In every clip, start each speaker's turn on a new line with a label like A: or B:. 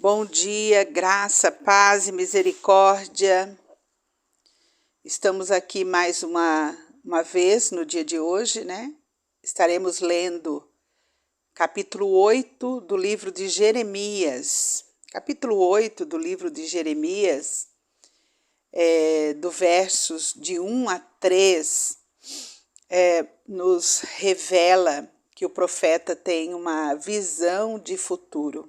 A: Bom dia, graça, paz e misericórdia. Estamos aqui mais uma vez no dia de hoje, né? Estaremos lendo capítulo 8 do livro de Jeremias. Capítulo 8 do livro de Jeremias, do versos de 1 a 3, nos revela que o profeta tem uma visão de futuro.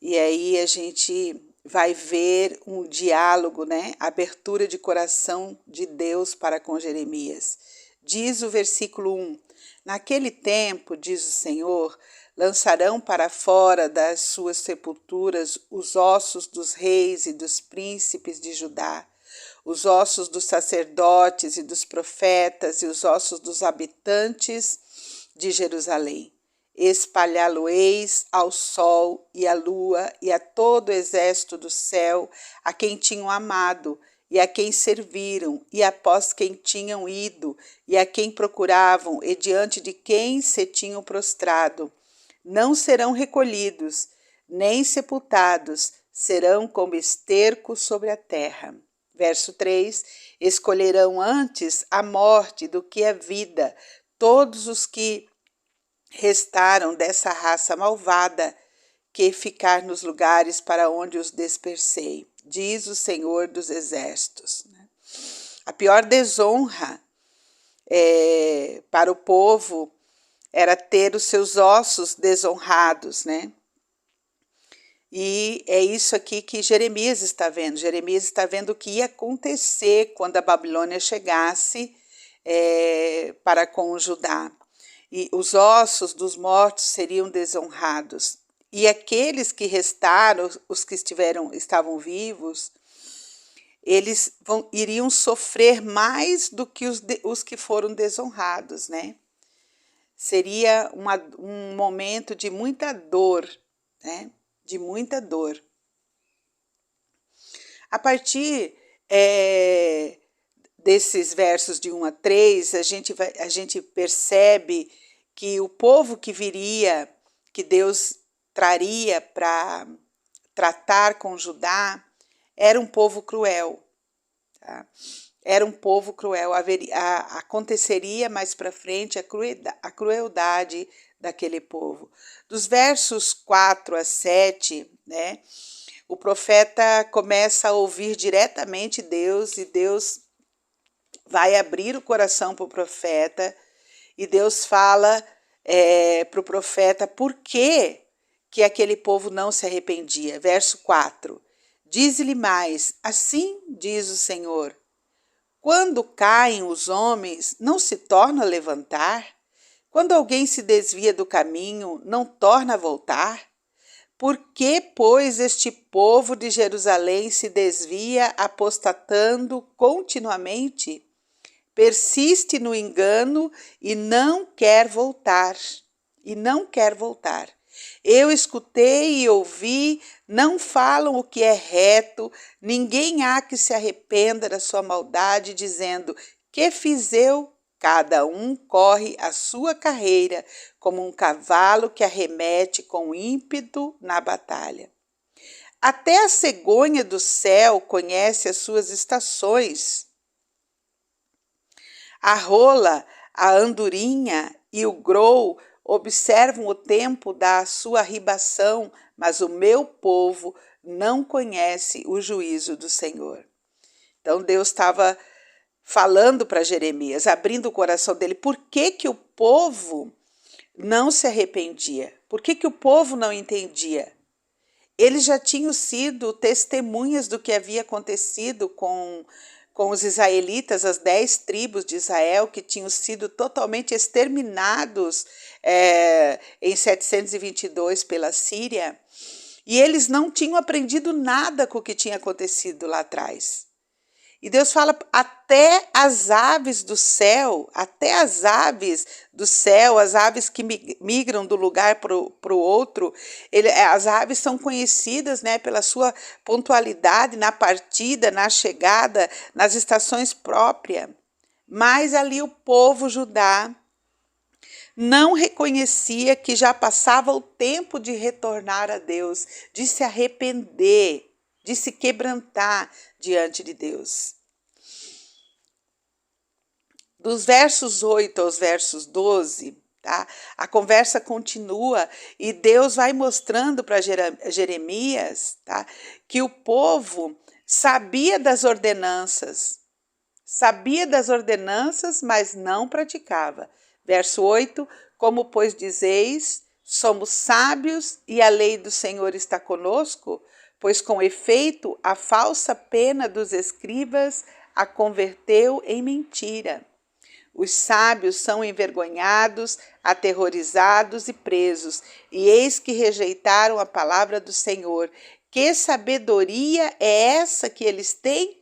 A: E aí a gente vai ver um diálogo, né? Abertura de coração de Deus para com Jeremias. Diz o versículo 1: Naquele tempo, diz o Senhor, lançarão para fora das suas sepulturas os ossos dos reis e dos príncipes de Judá, os ossos dos sacerdotes e dos profetas e os ossos dos habitantes de Jerusalém. Espalhá-lo-eis ao sol e à lua e a todo o exército do céu, a quem tinham amado e a quem serviram, e após quem tinham ido, e a quem procuravam, e diante de quem se tinham prostrado. Não serão recolhidos, nem sepultados, serão como esterco sobre a terra. Verso 3: Escolherão antes a morte do que a vida, todos os que restaram dessa raça malvada, que ficar nos lugares para onde os dispersei, diz o Senhor dos Exércitos. A pior desonra para o povo era ter os seus ossos desonrados, né? E é isso aqui que Jeremias está vendo. Jeremias está vendo o que ia acontecer quando a Babilônia chegasse para com Judá. E os ossos dos mortos seriam desonrados. E aqueles que restaram, os que estavam vivos, eles iriam sofrer mais do que os que foram desonrados, né? Seria um momento de muita dor, né? De muita dor. A partir desses versos de 1 a 3, a gente percebe que o povo que viria, que Deus traria para tratar com Judá, era um povo cruel. Tá? Era um povo cruel. Aconteceria mais para frente a crueldade daquele povo. Dos versos 4 a 7, né, o profeta começa a ouvir diretamente Deus, e Deus vai abrir o coração para o profeta, e Deus fala para o profeta por que aquele povo não se arrependia. Verso 4: Diz-lhe mais: Assim diz o Senhor, quando caem os homens, não se torna a levantar? Quando alguém se desvia do caminho, não torna a voltar? Por que, pois, este povo de Jerusalém se desvia, apostatando continuamente? Persiste no engano e não quer voltar. Eu escutei e ouvi, não falam o que é reto, ninguém há que se arrependa da sua maldade, dizendo: que fiz eu? Cada um corre a sua carreira, como um cavalo que arremete com ímpeto na batalha. Até a cegonha do céu conhece as suas estações. A rola, a andorinha e o grou observam o tempo da sua ribação, mas o meu povo não conhece o juízo do Senhor. Então Deus estava falando para Jeremias, abrindo o coração dele. Por que o povo não se arrependia? Por que o povo não entendia? Eles já tinham sido testemunhas do que havia acontecido com os israelitas, as 10 tribos de Israel, que tinham sido totalmente exterminados em 722 pela Síria. E eles não tinham aprendido nada com o que tinha acontecido lá atrás. E Deus fala: até as aves do céu, as aves que migram do lugar para o outro, as aves são conhecidas, né, pela sua pontualidade na partida, na chegada, nas estações próprias. Mas ali o povo Judá não reconhecia que já passava o tempo de retornar a Deus, de se arrepender, de se quebrantar diante de Deus. Dos versos 8 aos versos 12, tá? A conversa continua e Deus vai mostrando para Jeremias, tá? Que o povo sabia das ordenanças, mas não praticava. Verso 8, como pois dizeis, somos sábios e a lei do Senhor está conosco? Pois com efeito a falsa pena dos escribas a converteu em mentira. Os sábios são envergonhados, aterrorizados e presos, e eis que rejeitaram a palavra do Senhor. Que sabedoria é essa que eles têm?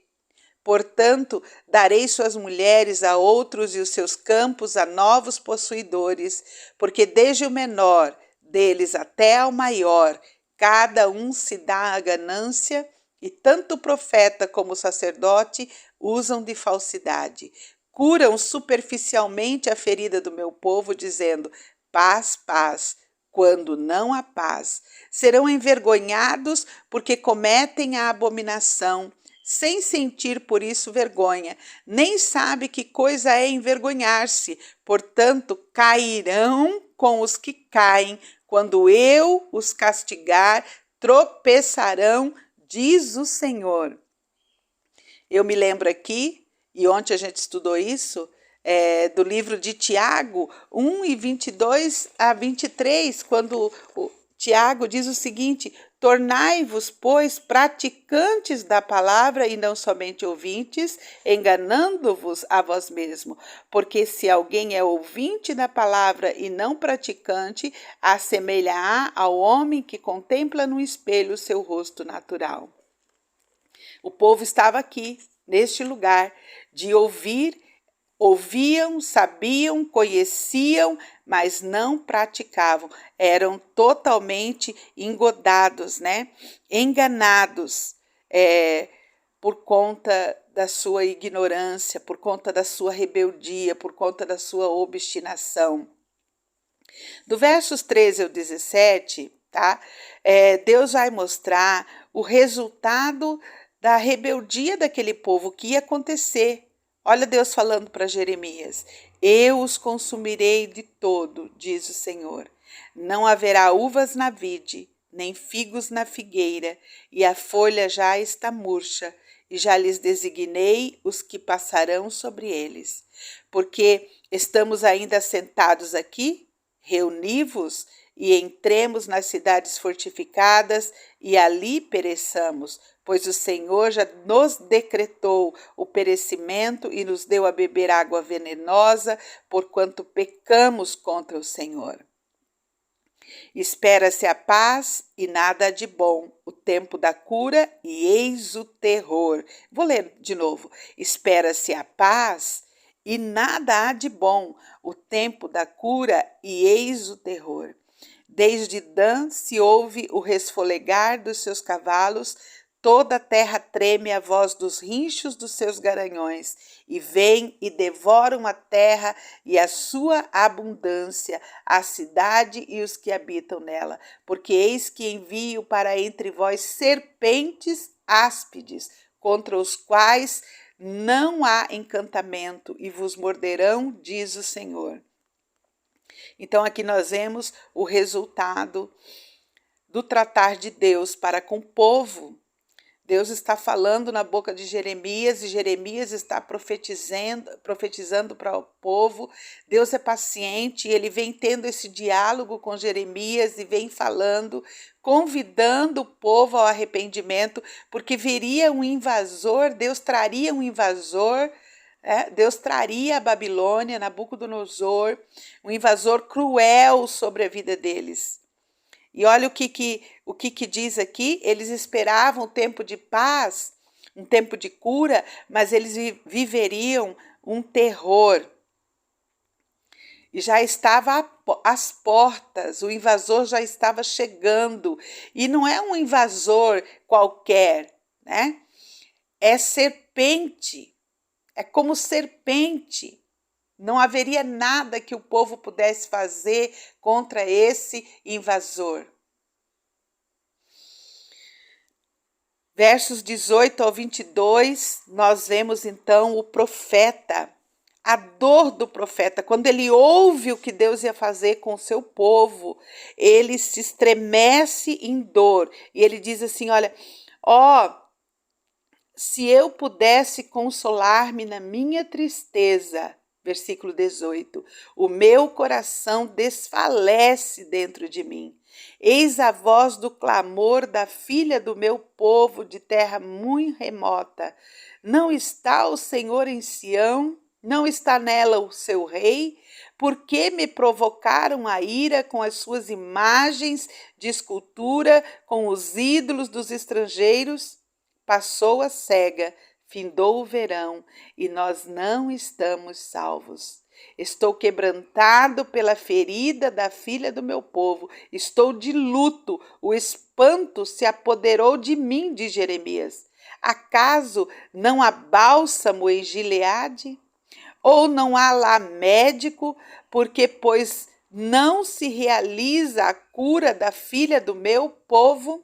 A: Portanto, darei suas mulheres a outros e os seus campos a novos possuidores, porque desde o menor deles até ao maior, cada um se dá a ganância, e tanto o profeta como o sacerdote usam de falsidade. Curam superficialmente a ferida do meu povo, dizendo: paz, paz, quando não há paz. Serão envergonhados porque cometem a abominação, sem sentir por isso vergonha, nem sabe que coisa é envergonhar-se. Portanto, cairão com os que caem, quando eu os castigar, tropeçarão, diz o Senhor. Eu me lembro aqui, e ontem a gente estudou isso, do livro de Tiago 1, 22 a 23, quando o Tiago diz o seguinte: tornai-vos, pois, praticantes da palavra e não somente ouvintes, enganando-vos a vós mesmos. Porque se alguém é ouvinte da palavra e não praticante, assemelha-á ao homem que contempla no espelho o seu rosto natural. O povo estava aqui, neste lugar, de ouvir, ouviam, sabiam, conheciam, mas não praticavam. Eram totalmente engodados, né? Enganados por conta da sua ignorância, por conta da sua rebeldia, por conta da sua obstinação. Do versos 13 ao 17, tá? Deus vai mostrar o resultado da rebeldia daquele povo, que ia acontecer. Olha Deus falando para Jeremias: eu os consumirei de todo, diz o Senhor. Não haverá uvas na vide, nem figos na figueira, e a folha já está murcha, e já lhes designei os que passarão sobre eles. Porque estamos ainda sentados aqui? Reuni-vos e entremos nas cidades fortificadas e ali pereçamos, pois o Senhor já nos decretou o perecimento e nos deu a beber água venenosa, porquanto pecamos contra o Senhor. Espera-se a paz e nada de bom, o tempo da cura e eis o terror. Vou ler de novo. Espera-se a paz e nada há de bom, o tempo da cura e eis o terror. Desde Dan se ouve o resfolegar dos seus cavalos, toda a terra treme à voz dos rinchos dos seus garanhões, e vêm e devoram a terra e a sua abundância, a cidade e os que habitam nela, porque eis que envio para entre vós serpentes áspides, contra os quais não há encantamento, e vos morderão, diz o Senhor. Então aqui nós vemos o resultado do tratar de Deus para com o povo. Deus está falando na boca de Jeremias e Jeremias está profetizando para o povo. Deus é paciente e ele vem tendo esse diálogo com Jeremias e vem falando, convidando o povo ao arrependimento, porque viria um invasor, Deus traria um invasor. Deus traria a Babilônia, Nabucodonosor, um invasor cruel sobre a vida deles. E olha o que diz aqui: eles esperavam um tempo de paz, um tempo de cura, mas eles viveriam um terror. E já estava às portas, o invasor já estava chegando. E não é um invasor qualquer, né? É serpente. É como serpente. Não haveria nada que o povo pudesse fazer contra esse invasor. Versos 18 ao 22, nós vemos então o profeta, a dor do profeta. Quando ele ouve o que Deus ia fazer com o seu povo, ele se estremece em dor. E ele diz assim, olha, se eu pudesse consolar-me na minha tristeza, versículo 18, o meu coração desfalece dentro de mim. Eis a voz do clamor da filha do meu povo de terra muito remota. Não está o Senhor em Sião? Não está nela o seu rei? Por que me provocaram a ira com as suas imagens de escultura, com os ídolos dos estrangeiros? Passou a cega, findou o verão, e nós não estamos salvos. Estou quebrantado pela ferida da filha do meu povo. Estou de luto. O espanto se apoderou de mim, diz Jeremias. Acaso não há bálsamo em Gileade? Ou não há lá médico? Porque, pois, não se realiza a cura da filha do meu povo?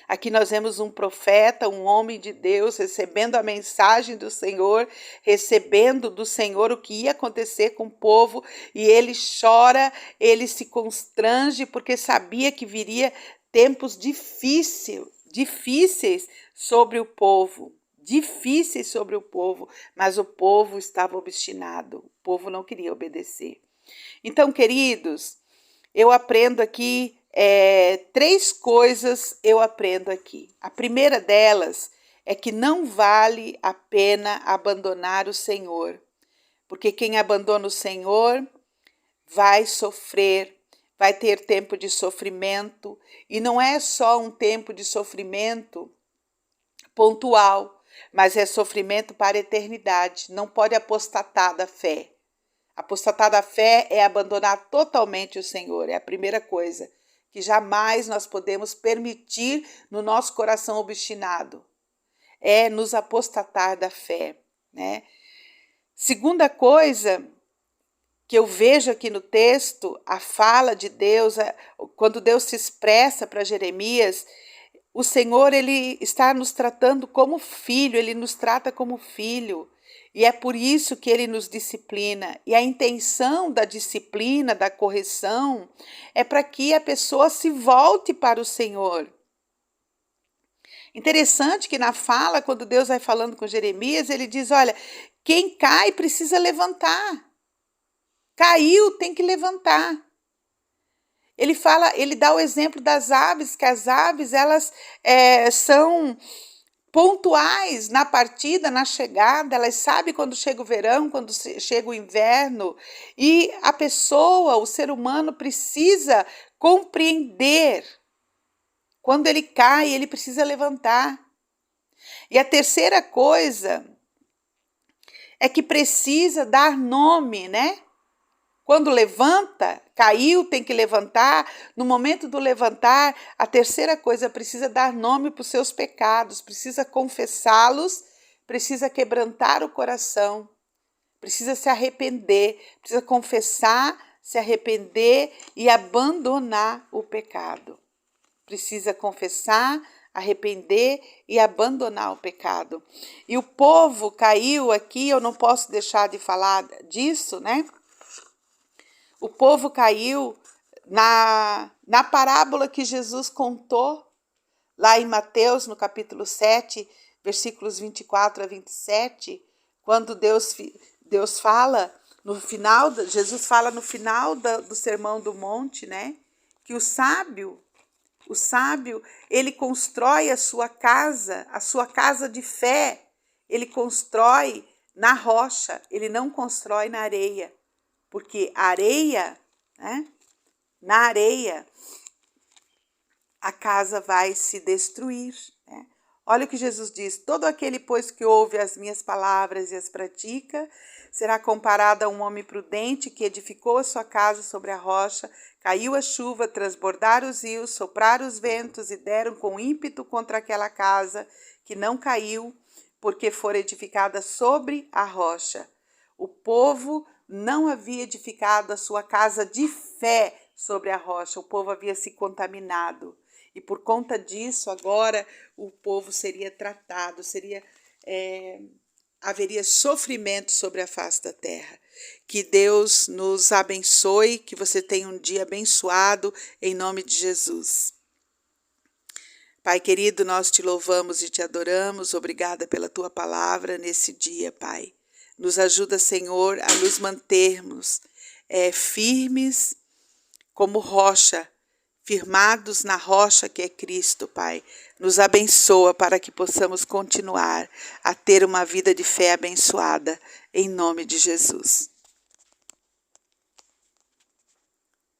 A: Aqui nós vemos um profeta, um homem de Deus, recebendo a mensagem do Senhor, recebendo do Senhor o que ia acontecer com o povo, e ele chora, ele se constrange, porque sabia que viria tempos difíceis sobre o povo. Difíceis sobre o povo, mas o povo estava obstinado, o povo não queria obedecer. Então, queridos, eu aprendo aqui 3 coisas eu aprendo aqui. A primeira delas é que não vale a pena abandonar o Senhor, porque quem abandona o Senhor vai sofrer, vai ter tempo de sofrimento, e não é só um tempo de sofrimento pontual, mas é sofrimento para a eternidade. Não pode apostatar da fé. Apostatar da fé é abandonar totalmente o Senhor, é a primeira coisa que jamais nós podemos permitir no nosso coração obstinado, é nos apostatar da fé, né? Segunda coisa que eu vejo aqui no texto, a fala de Deus, quando Deus se expressa para Jeremias, o Senhor, ele está nos tratando como filho, ele nos trata como filho. E é por isso que ele nos disciplina. E a intenção da disciplina, da correção, é para que a pessoa se volte para o Senhor. Interessante que na fala, quando Deus vai falando com Jeremias, ele diz, olha, quem cai precisa levantar. Caiu, tem que levantar. Ele dá o exemplo das aves, que as aves, elas são pontuais na partida, na chegada, elas sabem quando chega o verão, quando chega o inverno, e a pessoa, o ser humano, precisa compreender. Quando ele cai, ele precisa levantar. E a terceira coisa é que precisa dar nome, né? Quando levanta, caiu, tem que levantar. No momento do levantar, a terceira coisa, precisa dar nome para os seus pecados, precisa confessá-los, precisa quebrantar o coração, precisa se arrepender, precisa confessar, se arrepender e abandonar o pecado. Precisa confessar, arrepender e abandonar o pecado. E o povo caiu aqui, eu não posso deixar de falar disso, né? O povo caiu na parábola que Jesus contou, lá em Mateus, no capítulo 7, versículos 24 a 27, quando Deus fala no final, Jesus fala no final do Sermão do Monte, né? Que o sábio, ele constrói a sua casa de fé, ele constrói na rocha, ele não constrói na areia. Porque a areia, né? Na areia, a casa vai se destruir. Né? Olha o que Jesus diz, todo aquele, pois, que ouve as minhas palavras e as pratica, será comparado a um homem prudente que edificou a sua casa sobre a rocha, caiu a chuva, transbordaram os rios, sopraram os ventos e deram com ímpeto contra aquela casa, que não caiu, porque fora edificada sobre a rocha. O povo não havia edificado a sua casa de fé sobre a rocha, o povo havia se contaminado. E por conta disso, agora o povo seria tratado, haveria sofrimento sobre a face da terra. Que Deus nos abençoe, que você tenha um dia abençoado, em nome de Jesus. Pai querido, nós te louvamos e te adoramos. Obrigada pela tua palavra nesse dia, Pai. Nos ajuda, Senhor, a nos mantermos firmes como rocha, firmados na rocha que é Cristo, Pai. Nos abençoa para que possamos continuar a ter uma vida de fé abençoada, em nome de Jesus.